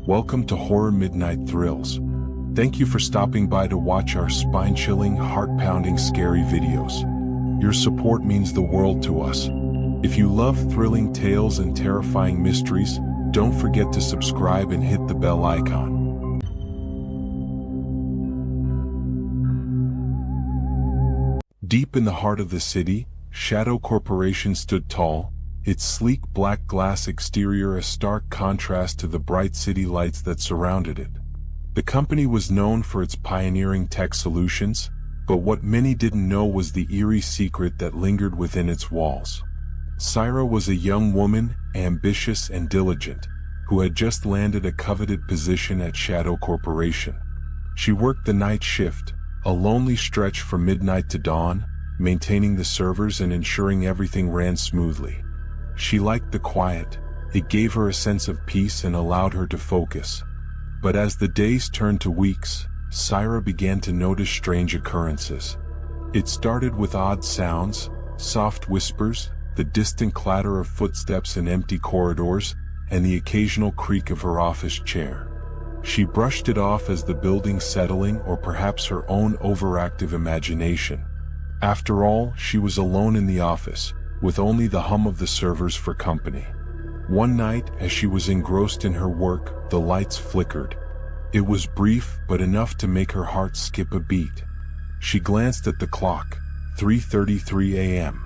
Welcome to Horror Midnight Thrills. Thank you for stopping by to watch our spine-chilling, heart-pounding, scary videos. Your support means the world to us. If you love thrilling tales and terrifying mysteries, don't forget to subscribe and hit the bell icon. Deep in the heart of the city, Shadow Corporation stood tall, its sleek black glass exterior a stark contrast to the bright city lights that surrounded it. The company was known for its pioneering tech solutions, but what many didn't know was the eerie secret that lingered within its walls. Syra was a young woman, ambitious and diligent, who had just landed a coveted position at Shadow Corporation. She worked the night shift, a lonely stretch from midnight to dawn, maintaining the servers and ensuring everything ran smoothly. She liked the quiet. It gave her a sense of peace and allowed her to focus. But as the days turned to weeks, Syra began to notice strange occurrences. It started with odd sounds, soft whispers, the distant clatter of footsteps in empty corridors, and the occasional creak of her office chair. She brushed it off as the building settling or perhaps her own overactive imagination. After all, she was alone in the office, with only the hum of the servers for company. One night, as she was engrossed in her work, the lights flickered. It was brief, but enough to make her heart skip a beat. She glanced at the clock, 3:33 a.m.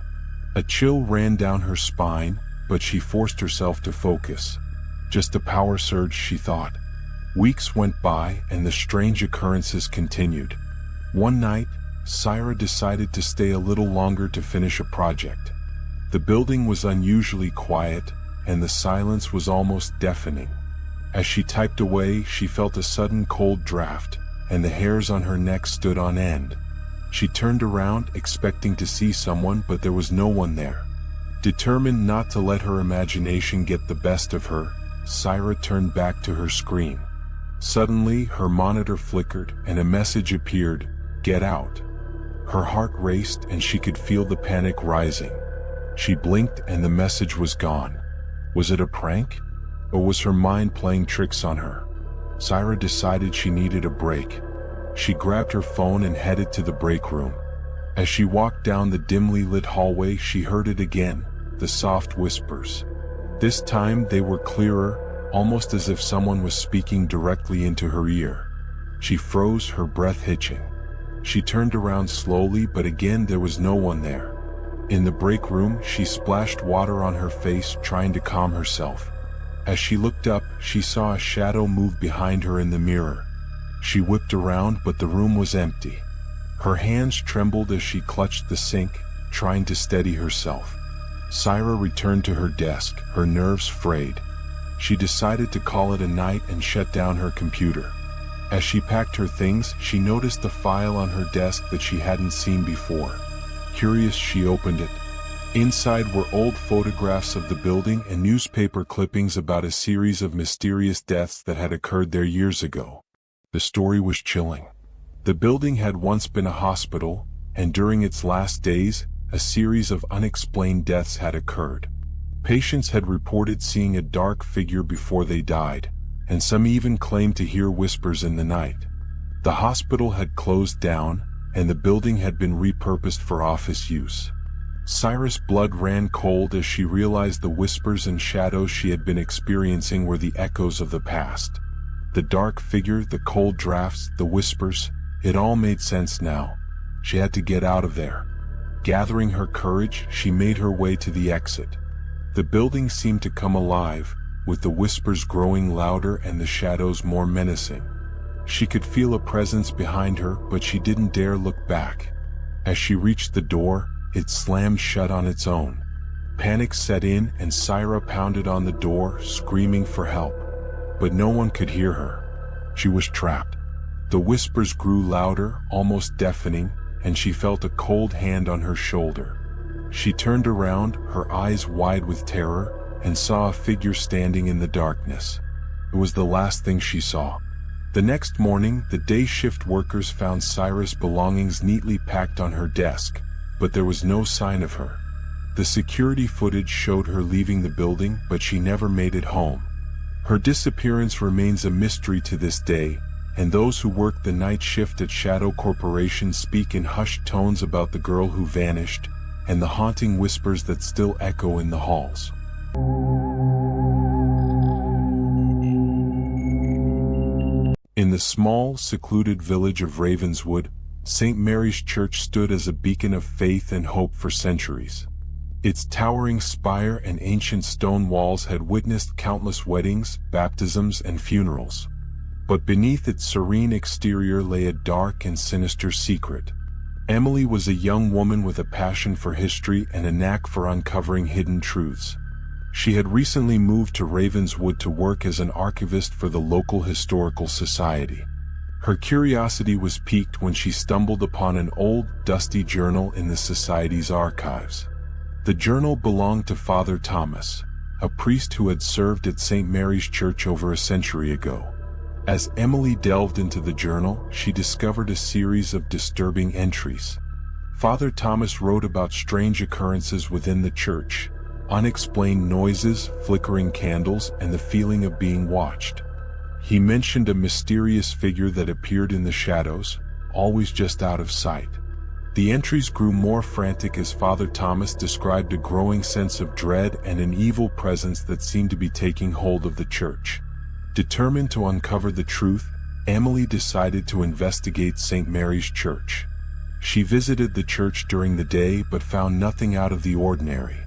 A chill ran down her spine, but she forced herself to focus. Just a power surge, she thought. Weeks went by, and the strange occurrences continued. One night, Syra decided to stay a little longer to finish a project. The building was unusually quiet, and the silence was almost deafening. As she typed away, she felt a sudden cold draft, and the hairs on her neck stood on end. She turned around, expecting to see someone, but there was no one there. Determined not to let her imagination get the best of her, Syra turned back to her screen. Suddenly, her monitor flickered, and a message appeared, "Get out." Her heart raced, and she could feel the panic rising. She blinked and the message was gone. Was it a prank? Or was her mind playing tricks on her? Syra decided she needed a break. She grabbed her phone and headed to the break room. As she walked down the dimly lit hallway, she heard it again, the soft whispers. This time they were clearer, almost as if someone was speaking directly into her ear. She froze, her breath hitching. She turned around slowly, but again there was no one there. In the break room, she splashed water on her face, trying to calm herself. As she looked up, she saw a shadow move behind her in the mirror. She whipped around, but the room was empty. Her hands trembled as she clutched the sink, trying to steady herself. Syra returned to her desk, her nerves frayed. She decided to call it a night and shut down her computer. As she packed her things, she noticed a file on her desk that she hadn't seen before. Curious, she opened it. Inside were old photographs of the building and newspaper clippings about a series of mysterious deaths that had occurred there years ago. The story was chilling. The building had once been a hospital, and during its last days, a series of unexplained deaths had occurred. Patients had reported seeing a dark figure before they died, and some even claimed to hear whispers in the night. The hospital had closed down, and the building had been repurposed for office use. Syra's blood ran cold as she realized the whispers and shadows she had been experiencing were the echoes of the past. The dark figure, the cold drafts, the whispers, it all made sense now. She had to get out of there. Gathering her courage, she made her way to the exit. The building seemed to come alive, with the whispers growing louder and the shadows more menacing. She could feel a presence behind her, but she didn't dare look back. As she reached the door, it slammed shut on its own. Panic set in, and Syra pounded on the door, screaming for help. But no one could hear her. She was trapped. The whispers grew louder, almost deafening, and she felt a cold hand on her shoulder. She turned around, her eyes wide with terror, and saw a figure standing in the darkness. It was the last thing she saw. The next morning, the day shift workers found Syra's belongings neatly packed on her desk, but there was no sign of her. The security footage showed her leaving the building, but she never made it home. Her disappearance remains a mystery to this day, and those who work the night shift at Shadow Corporation speak in hushed tones about the girl who vanished, and the haunting whispers that still echo in the halls. In the small, secluded village of Ravenswood, St. Mary's Church stood as a beacon of faith and hope for centuries. Its towering spire and ancient stone walls had witnessed countless weddings, baptisms, and funerals. But beneath its serene exterior lay a dark and sinister secret. Emily was a young woman with a passion for history and a knack for uncovering hidden truths. She had recently moved to Ravenswood to work as an archivist for the local historical society. Her curiosity was piqued when she stumbled upon an old, dusty journal in the society's archives. The journal belonged to Father Thomas, a priest who had served at St. Mary's Church over a century ago. As Emily delved into the journal, she discovered a series of disturbing entries. Father Thomas wrote about strange occurrences within the church, unexplained noises, flickering candles, and the feeling of being watched. He mentioned a mysterious figure that appeared in the shadows, always just out of sight. The entries grew more frantic as Father Thomas described a growing sense of dread and an evil presence that seemed to be taking hold of the church. Determined to uncover the truth, Emily decided to investigate St. Mary's Church. She visited the church during the day but found nothing out of the ordinary.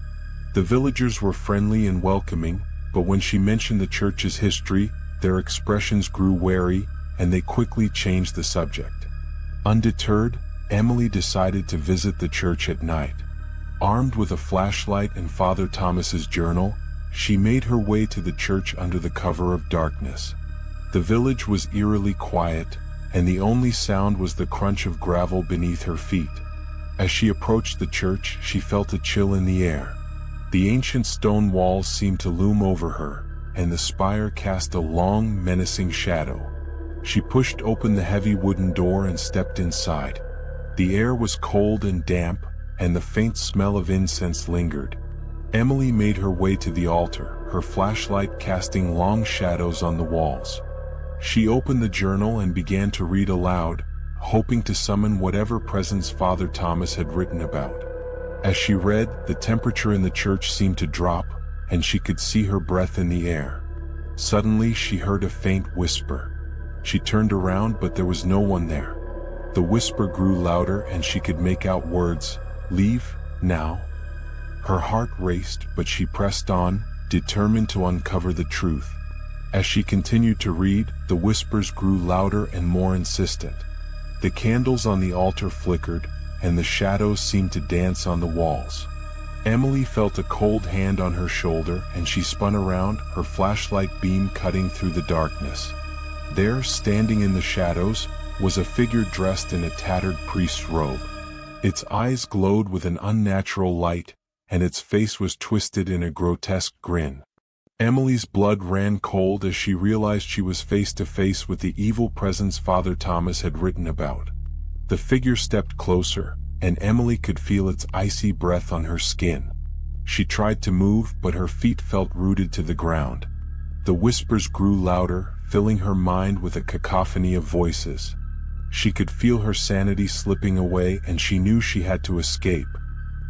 The villagers were friendly and welcoming, but when she mentioned the church's history, their expressions grew wary, and they quickly changed the subject. Undeterred, Emily decided to visit the church at night. Armed with a flashlight and Father Thomas's journal, she made her way to the church under the cover of darkness. The village was eerily quiet, and the only sound was the crunch of gravel beneath her feet. As she approached the church, she felt a chill in the air. The ancient stone walls seemed to loom over her, and the spire cast a long, menacing shadow. She pushed open the heavy wooden door and stepped inside. The air was cold and damp, and the faint smell of incense lingered. Emily made her way to the altar, her flashlight casting long shadows on the walls. She opened the journal and began to read aloud, hoping to summon whatever presence Father Thomas had written about. As she read, the temperature in the church seemed to drop, and she could see her breath in the air. Suddenly she heard a faint whisper. She turned around, but there was no one there. The whisper grew louder and she could make out words, "Leave, now." Her heart raced, but she pressed on, determined to uncover the truth. As she continued to read, the whispers grew louder and more insistent. The candles on the altar flickered, and the shadows seemed to dance on the walls. Emily felt a cold hand on her shoulder, and she spun around, her flashlight beam cutting through the darkness. There, standing in the shadows, was a figure dressed in a tattered priest's robe. Its eyes glowed with an unnatural light, and its face was twisted in a grotesque grin. Emily's blood ran cold as she realized she was face to face with the evil presence Father Thomas had written about. The figure stepped closer, and Emily could feel its icy breath on her skin. She tried to move, but her feet felt rooted to the ground. The whispers grew louder, filling her mind with a cacophony of voices. She could feel her sanity slipping away, and she knew she had to escape.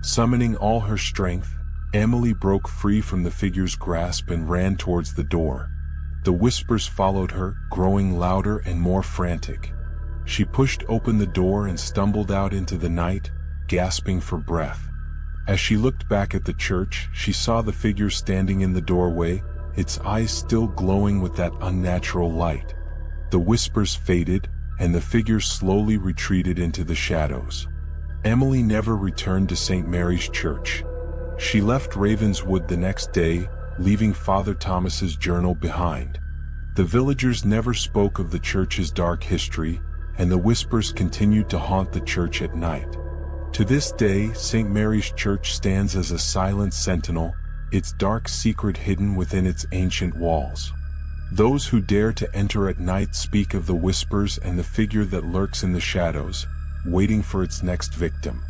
Summoning all her strength, Emily broke free from the figure's grasp and ran towards the door. The whispers followed her, growing louder and more frantic. She pushed open the door and stumbled out into the night, gasping for breath. As she looked back at the church, she saw the figure standing in the doorway, its eyes still glowing with that unnatural light. The whispers faded, and the figure slowly retreated into the shadows. Emily never returned to St. Mary's Church. She left Ravenswood the next day, leaving Father Thomas's journal behind. The villagers never spoke of the church's dark history, and the whispers continued to haunt the church at night. To this day, St. Mary's Church stands as a silent sentinel, its dark secret hidden within its ancient walls. Those who dare to enter at night speak of the whispers and the figure that lurks in the shadows, waiting for its next victim.